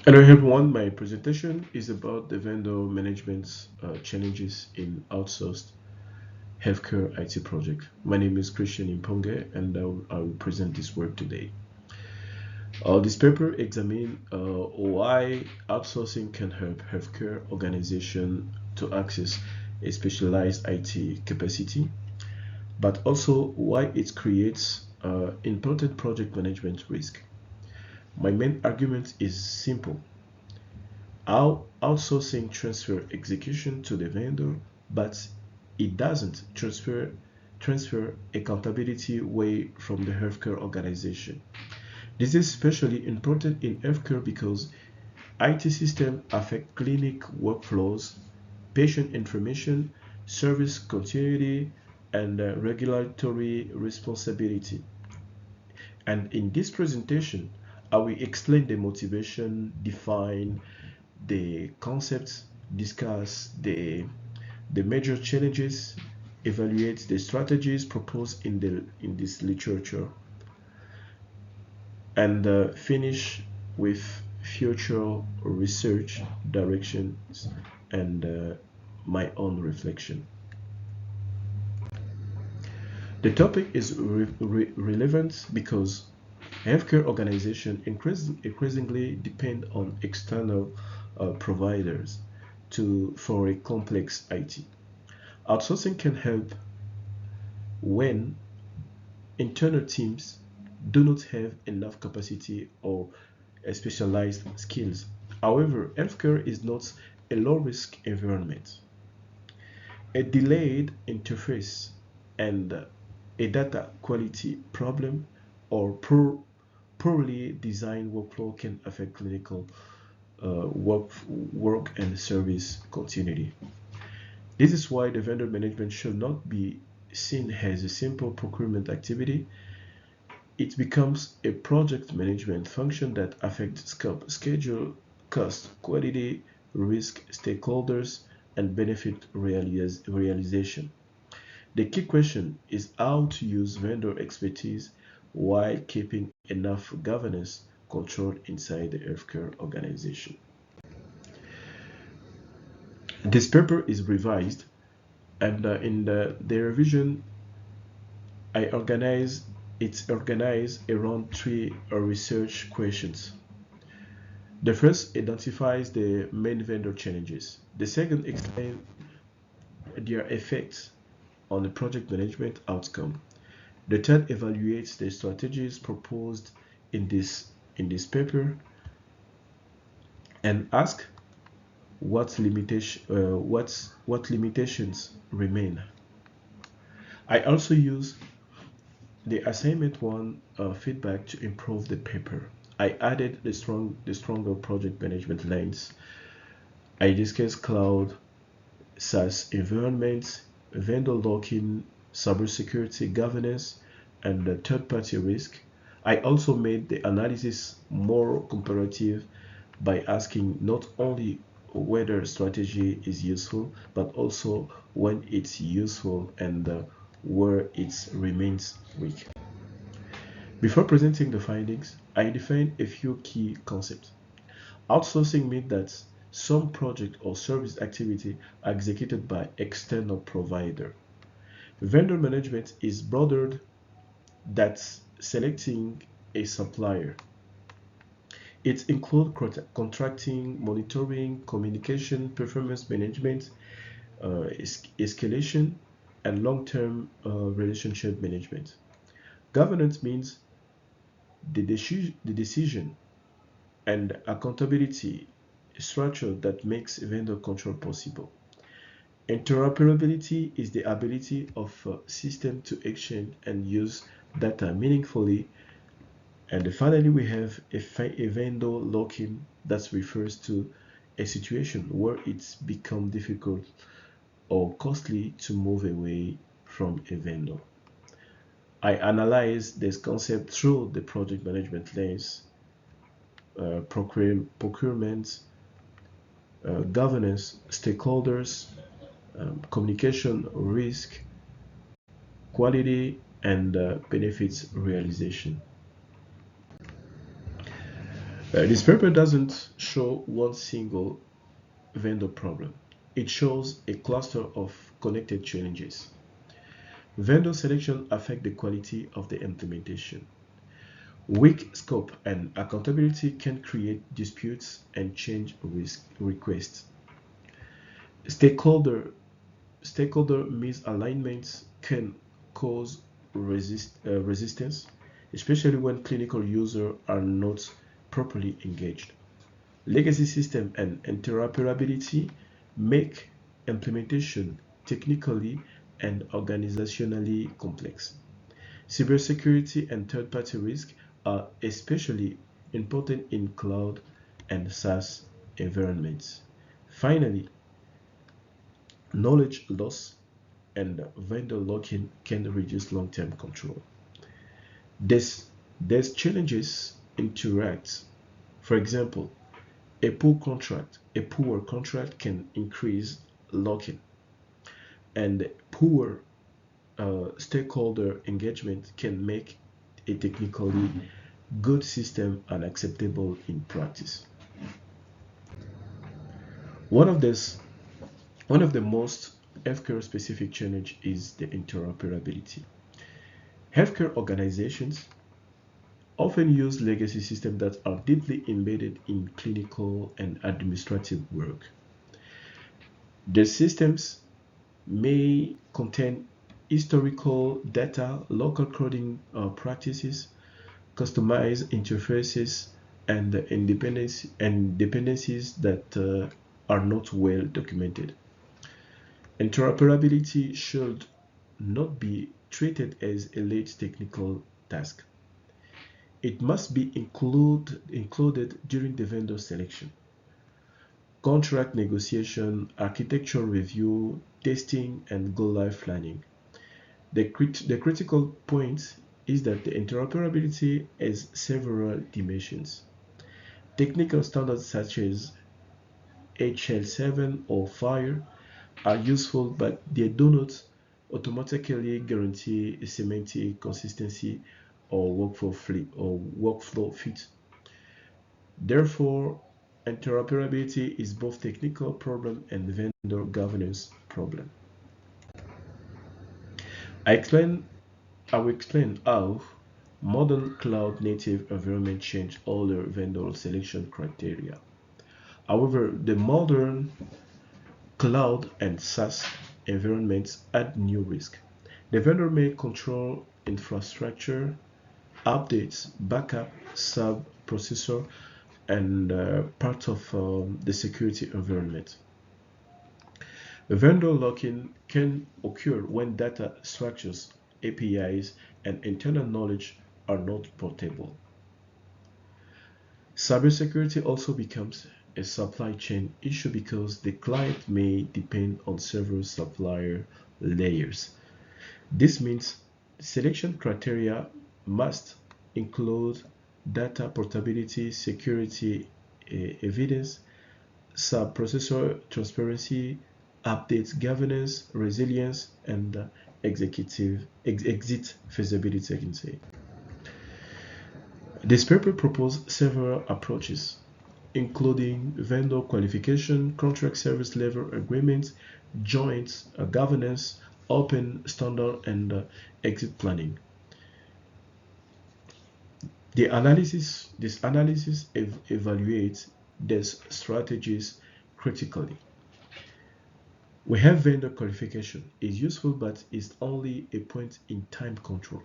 Hello everyone, my presentation is about the vendor management challenges in outsourced healthcare IT project. My name is Christian Imponge and I will present this work today. This paper examines why outsourcing can help healthcare organization to access a specialized IT capacity, but also why it creates important project management risk. My main argument is simple. Outsourcing transfer execution to the vendor, but it doesn't transfer accountability away from the healthcare organization. This is especially important in healthcare because IT systems affect clinic workflows, patient information, service continuity, and regulatory responsibility. And in this presentation, I will explain the motivation, define the concepts, discuss the major challenges, evaluate the strategies proposed in this literature, and finish with future research directions and my own reflection. The topic is relevant because healthcare organizations increasingly depend on external providers for a complex IT. Outsourcing can help when internal teams do not have enough capacity or specialized skills. However, healthcare is not a low-risk environment. A delayed interface and a data quality problem or poorly designed workflow can affect clinical work and service continuity. This is why the vendor management should not be seen as a simple procurement activity. It becomes a project management function that affects scope, schedule, cost, quality, risk, stakeholders, and benefit realization. The key question is how to use vendor expertise while keeping enough governance control inside the healthcare organization. This paper is revised, and in the revision, it's organized around three research questions. The first identifies the main vendor challenges. The second explains their effects on the project management outcome. The third evaluates the strategies proposed in this paper and asks what limitations remain. I also use the assignment one feedback to improve the paper. I added the stronger project management lens. I discussed cloud, SaaS environments, vendor lock-in, cybersecurity governance, and the third-party risk. I also made the analysis more comparative by asking not only whether strategy is useful, but also when it's useful and where it remains weak. Before presenting the findings, I defined a few key concepts. Outsourcing means that some project or service activity are executed by external provider. Vendor management is broader than selecting a supplier. It includes contracting, monitoring, communication, performance management, escalation, and long-term relationship management. Governance means the decision and accountability structure that makes vendor control possible. Interoperability is the ability of a system to exchange and use data meaningfully. And finally, we have a vendor lock-in that refers to a situation where it's become difficult or costly to move away from a vendor. I analyze this concept through the project management lens, procurement, governance, stakeholders, communication, risk, quality, and benefits realization. This paper doesn't show one single vendor problem. It shows a cluster of connected challenges. Vendor selection affects the quality of the implementation. Weak scope and accountability can create disputes and change requests. Stakeholder Stakeholder misalignments can cause resistance, especially when clinical users are not properly engaged. Legacy system and interoperability make implementation technically and organizationally complex. Cybersecurity and third-party risk are especially important in cloud and SaaS environments. Finally, knowledge loss and vendor lock-in can reduce long-term control. This, these challenges interact. For example, a poor contract can increase lock-in, and poor stakeholder engagement can make a technically good system unacceptable in practice. One of this, one of the most healthcare specific challenge is the interoperability. Healthcare organizations often use legacy systems that are deeply embedded in clinical and administrative work. The systems may contain historical data, local coding practices, customized interfaces, and dependencies that are not well documented. Interoperability should not be treated as a late technical task. It must be included during the vendor selection, contract negotiation, architecture review, testing, and go-live planning. The critical point is that the interoperability has several dimensions. Technical standards such as HL7 or FIRE are useful, but they do not automatically guarantee semantic consistency or workflow fit. Therefore, interoperability is both technical problem and vendor governance problem. I explain I will explain how modern cloud native environment change all the vendor selection criteria. However, the modern cloud and SaaS environments add new risk. The vendor may control infrastructure, updates, backup, sub-processor, and part of the security environment. Vendor lock-in can occur when data structures, APIs, and internal knowledge are not portable. Cybersecurity also becomes a supply chain issue because the client may depend on several supplier layers. This means selection criteria must include data portability, security evidence, sub-processor transparency, updates governance, resilience, and exit feasibility, I can say. This paper proposed several approaches, including vendor qualification, contract service level agreements, joint governance, open standard, and exit planning. This analysis evaluates these strategies critically. We have vendor qualification is useful, but is only a point in time control.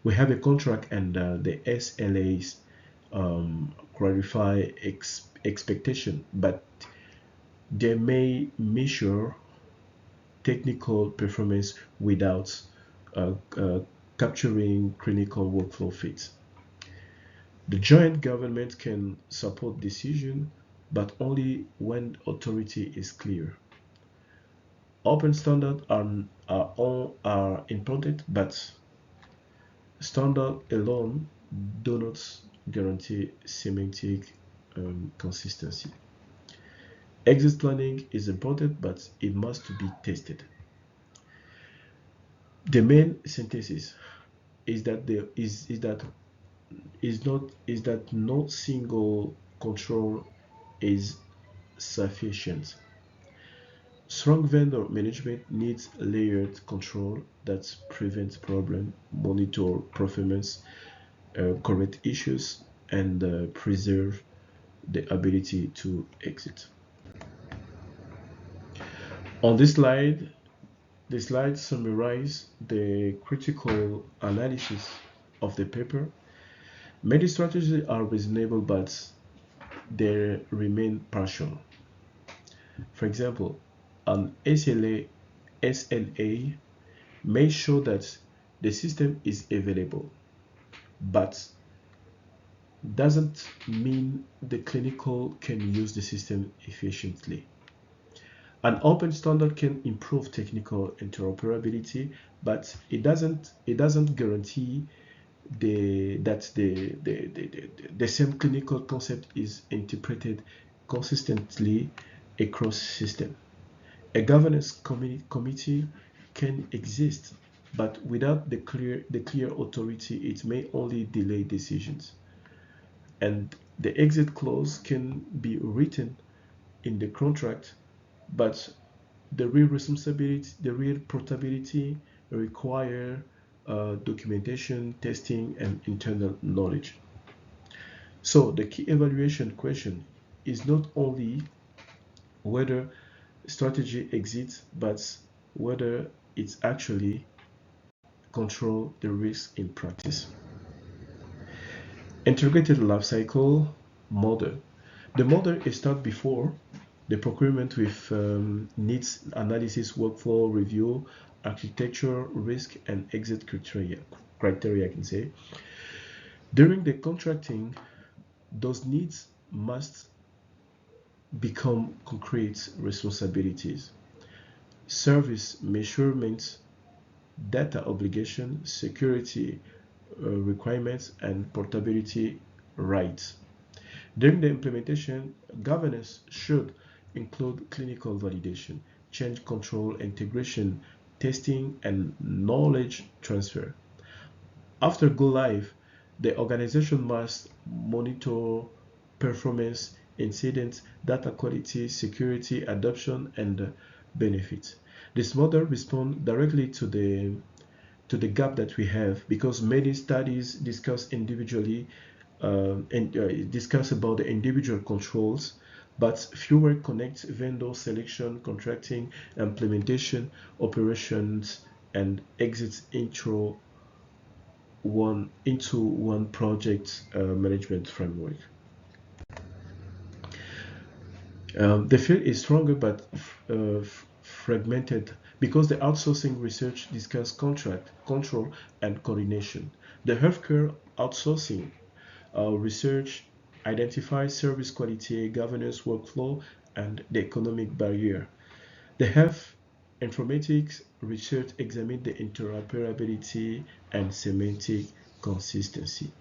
We have a contract and the SLAs clarify expectation, but they may measure technical performance without capturing clinical workflow fits. The joint government can support decision, but only when authority is clear. Open standards are important, but standard alone do not guarantee semantic consistency. Exit planning is important, but it must be tested. The main synthesis is that is that no single control is sufficient. Strong vendor management needs layered control that prevents problem, monitor performance, correct issues, and preserve the ability to exit. On this slide, the slide summarizes the critical analysis of the paper. Many strategies are reasonable, but they remain partial. For example, an SLA may show that the system is available, but doesn't mean the clinical can use the system efficiently. An open standard can improve technical interoperability, but it doesn't guarantee that the same clinical concept is interpreted consistently across system. A governance committee can exist, but without the clear authority, it may only delay decisions. And the exit clause can be written in the contract, but the real responsibility, the real portability require documentation, testing, and internal knowledge. So the key evaluation question is not only whether strategy exists, but whether it's actually control the risk in practice. Integrated lifecycle model. The model is started before the procurement with needs analysis, workflow review, architecture, risk, and exit criteria, I can say. During the contracting, those needs must become concrete responsibilities. Service measurements, data obligation, security requirements, and portability rights. During the implementation, governance should include clinical validation, change control, integration, testing, and knowledge transfer. After go live, the organization must monitor performance, incidents, data quality, security, adoption, and benefits. This model responds directly to the gap that we have, because many studies discuss individually discuss about the individual controls, but fewer connect vendor selection, contracting, implementation, operations, and exits into one project management framework. The field is stronger but fragmented because the outsourcing research discuss contract, control, and coordination. The healthcare outsourcing research identifies service quality, governance, workflow, and the economic barrier. The health informatics research examines the interoperability and semantic consistency.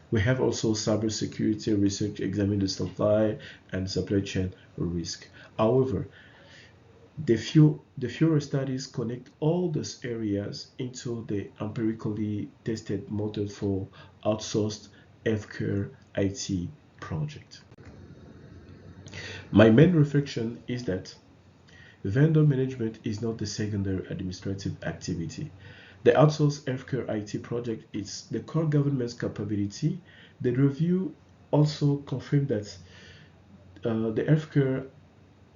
We have also cybersecurity research examine the supply and supply chain risk. However, the fewer studies connect all those areas into the empirically tested model for outsourced healthcare IT project. My main reflection is that vendor management is not the secondary administrative activity. The outsourced healthcare IT project is the core government's capability. The review also confirmed that the healthcare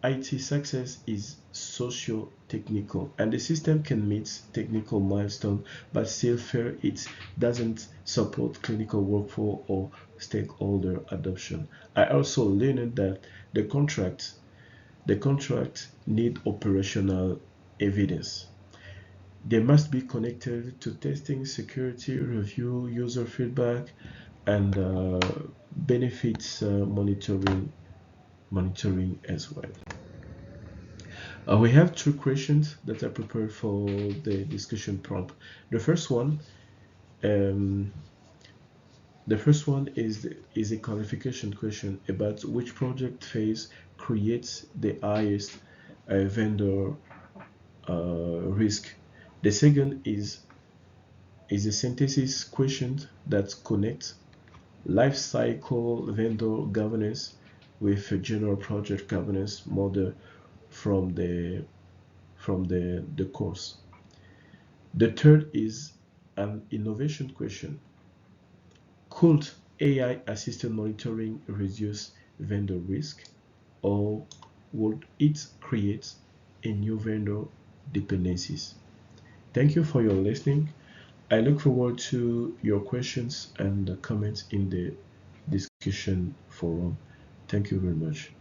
IT success is socio-technical, and the system can meet technical milestones but still fail it doesn't support clinical workflow or stakeholder adoption. I also learned that the contract need operational evidence. They must be connected to testing, security review, user feedback, and benefits monitoring as well. We have two questions that are prepared for the discussion prompt. The first one is a qualification question about which project phase creates the highest vendor risk. The second is a synthesis question that connects life cycle vendor governance with a general project governance model from the course. The third is an innovation question. Could AI assisted monitoring reduce vendor risk, or would it create a new vendor dependencies? Thank you for your listening. I look forward to your questions and comments in the discussion forum. Thank you very much.